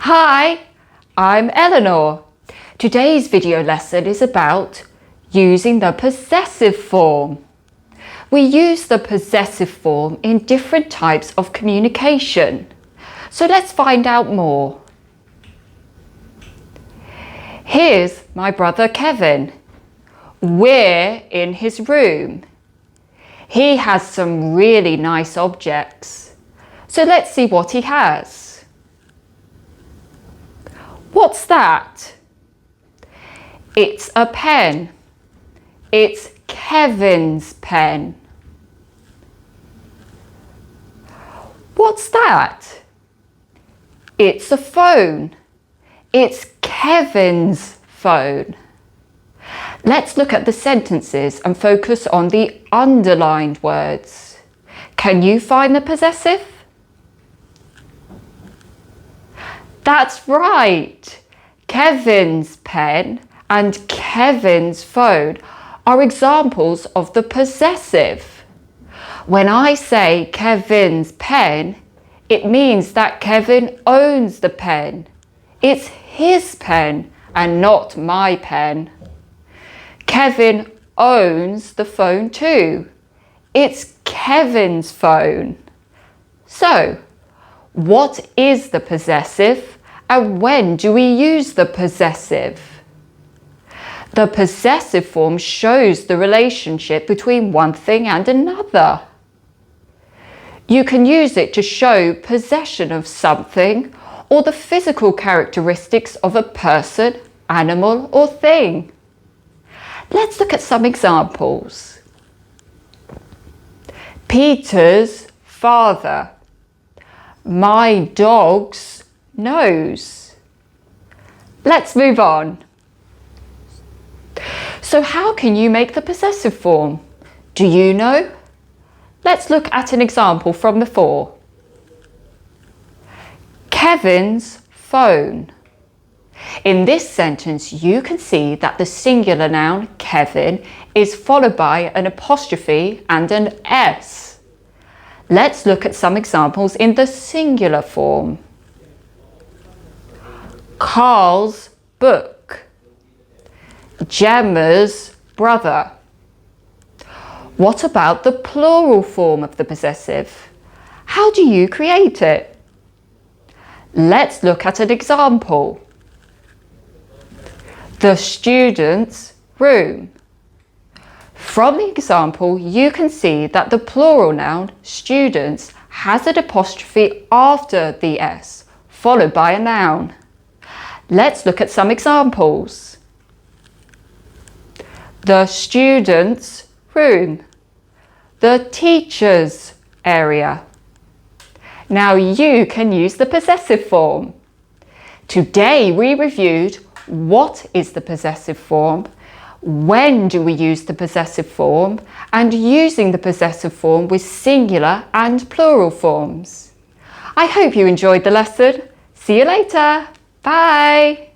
Hi, I'm Eleanor. Today's video lesson is about using the possessive form. We use the possessive form in different types of communication. So let's find out more. Here's my brother Kevin. We're in his room. He has some really nice objects. So let's see what he has. What's that? It's a pen. It's Kevin's pen. What's that? It's a phone. It's Kevin's phone. Let's look at the sentences and focus on the underlined words. Can you find the possessive? That's right. Kevin's pen and Kevin's phone are examples of the possessive. When I say Kevin's pen, it means that Kevin owns the pen. It's his pen and not my pen. Kevin owns the phone too. It's Kevin's phone. So, what is the possessive and when do we use the possessive? The possessive form shows the relationship between one thing and another. You can use it to show possession of something or the physical characteristics of a person, animal, or thing. Let's look at some examples. Peter's father. My dog's nose. Let's move on. So how can you make the possessive form? Do you know? Let's look at an example from before. Kevin's phone. In this sentence, you can see that the singular noun Kevin is followed by an apostrophe and an S. Let's look at some examples in the singular form. Carl's book. Gemma's brother. What about the plural form of the possessive? How do you create it? Let's look at an example. The student's room. From the example, you can see that the plural noun students has an apostrophe after the S, followed by a noun. Let's look at some examples. The student's room. The teacher's area. Now you can use the possessive form. Today we reviewed what is the possessive form, when do we use the possessive form, and using the possessive form with singular and plural forms. I hope you enjoyed the lesson. See you later. Bye.